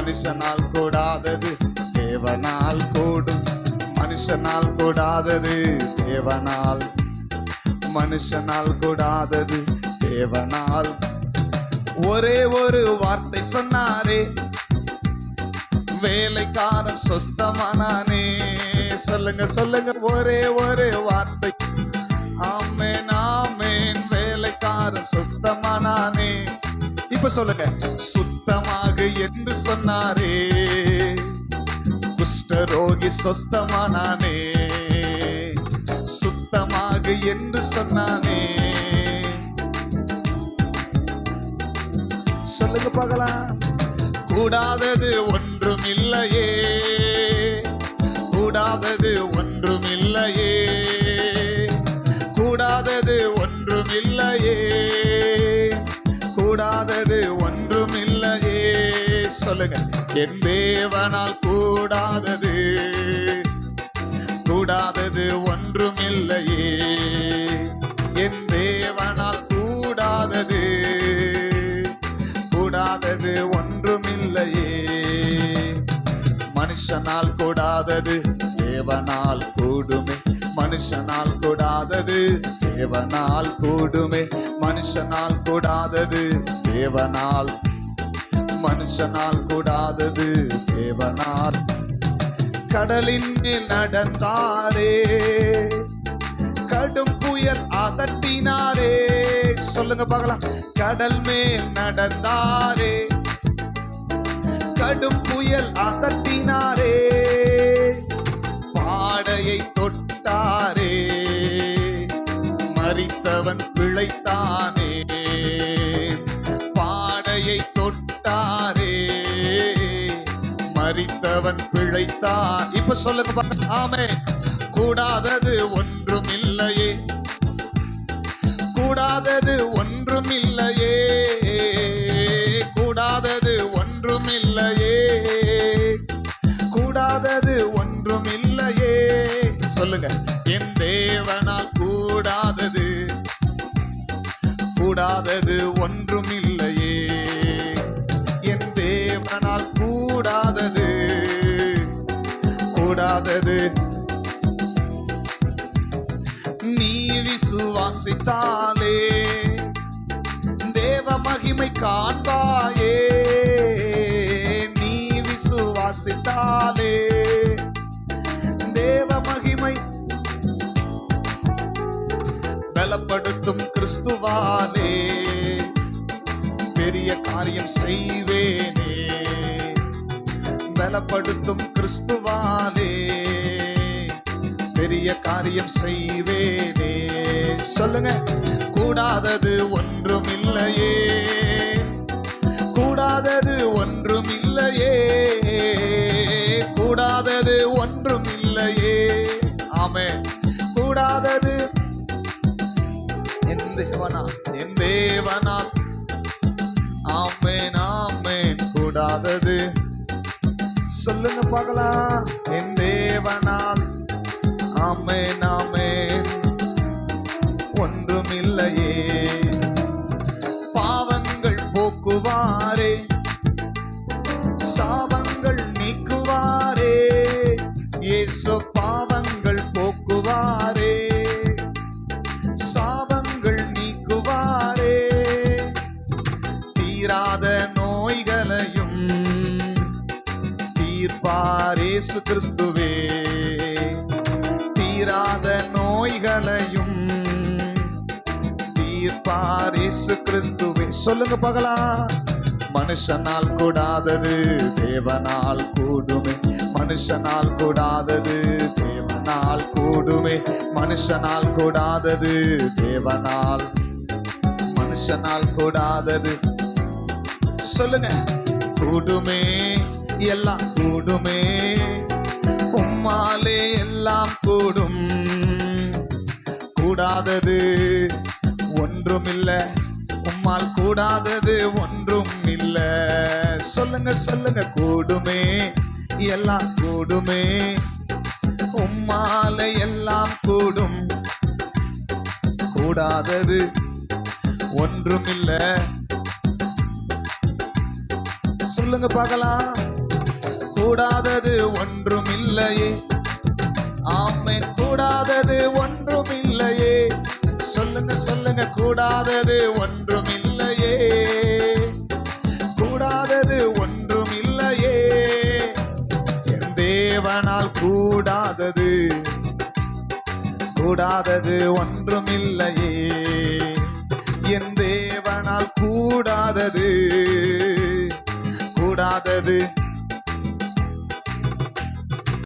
மனுஷனால் கூடாதது தேவனால் கூடும். மனுஷனால் கூடாதது தேவனால், மனுஷனால் கூடாதது தேவனால். ஒரே ஒரு வார்த்தை சொன்னாரே, வேலைக்காரன் சொஸ்தமானானே. சொல்லுங்க சொல்லுங்க, ஒரே ஒரு வார்த்தை. ஆமென் ஆமென், வேலைக்காரன் சொஸ்தமானானே. இப்ப சொல்லுங்க, சுத்தமாக என்று சொன்னாரே, குஷ்டரோகி சொஸ்தமானானே. சுத்தமாக என்று சொன்னானே. சொல்லுங்க பார்க்கலாம். கூடாதது ஒன்றும் இல்லையே, கூடாதது ஒன்றும் இல்லையே, கூடாதது ஒன்றும் இல்லையே, கூடாதது ஒன்றும் இல்லையே. சொல்லுங்க, என் தேவனால் கூடாதது, கூடாதது ஒன்றும் இல்லையே. என் தேவனால் கூடாதது, கூடாதது ஒன்றும் இல்லையே. மனுஷனால் கூடாதது தேவனால் கூடுமே, மனுஷனால் கூடாதது தேவனால் கூடுமே. மனுஷனால் கூடாதது தேவனால், மனுஷனால் கூடாதது தேவனால். கடலின் மேல் நடந்தாரே, கடும் புயல் அதட்டினாரே. சொல்லுங்க பார்க்கலாம். கடல் மேல் நடந்தாரே, கடும் புயல் அதட்டினாரே. பாடையை தொட்டாரே, மரித்தவன் பிழைத்தானே. பாடையை தொட்டாரே, மரித்தவன் பிழைத்தான். இப்ப சொல்லுங்க. ஆமென். கூடாதது ஒன்றும் இல்லையே, கூடாதது ஒன்றும் இல்லையே, கூடாதது ஒன்றும் இல்லையே, கூடாதது ஒன்றும் இல்லையே. சொல்லுங்க, என் தேவனால் கூடாதது, கூடாதது ஒன்றும் இல்லையே. என் தேவனால் கூடாதது, கூடாதது. நீ விசுவாசித்தாலே தேவ மகிமை காண்பாயே. நீ விசுவாசித்தாலே தேவ மகிமை. பலப்படுத்தும் கிறிஸ்துவாலே பெரிய காரியம் செய்வேனே. பலப்படுத்தும் கிறிஸ்துவாலே பெரிய காரியம் செய்வேனே. சொல்லுங்க, கூடாதது ஒன்றும் இல்லையே, கூடாதது ஒன்றும் இல்லையே, கூடாதது ஒன்றும் இல்லையே. ஆமென். கூடாதது என் தேவனால், என் தேவனால். ஆமென் ஆமென். கூடாதது. சொல்லுங்க பார்க்கலாம். என் தேவனால். ஆமென் ஆமென். ஒன்றும் இல்லையே. பாவங்கள் போக்குவாரே, சாபங்கள் நீக்குவாரே. இயேசு பாவங்கள் போக்குவாரே, சாபங்கள் நீக்குவாரே. தீராத நோய்களையும் தீர்ப்பார் இயேசு கிறிஸ்துவே. தீராத நோய்களையும் தீர்ப்பார் இயேசு கிறிஸ்துவே. சொல்லுங்க பார்க்கலாம். மனுஷனால் கூடாதது தேவனால் கூடுமே, மனுஷனால் கூடாதது தேவனால் கூடுமே. மனுஷனால் கூடாதது தேவனால், மனுஷனால் கூடாதது. சொல்லுங்க, கூடுமே, எல்லாம் கூடுமே. உம்மாலே எல்லாம் கூடும். கூடாதது ஒன்றுமில்ல, உம்மால் கூடாதது ஒன்றும் இல்ல. சொல்லுங்க சொல்லுங்க, கூடுமே, எல்லாம் கூடுமே. உம்மால எல்லாம் கூடும். கூடாதது ஒன்றும் இல்ல. சொல்லுங்க பார்க்கலாம். கூடாதது ஒன்றுமில்லையே. ஆமென். கூடாதது ஒன்றுமில்லையே. சொல்லுங்க சொல்லுங்க, கூடாதது ஒன்றுமில்லையே. கூடாதது ஒன்றுமில்லையே. என் தேவனால் கூடாதது கூடாதது ஒன்றுமில்லையே. என் தேவனால் கூடாதது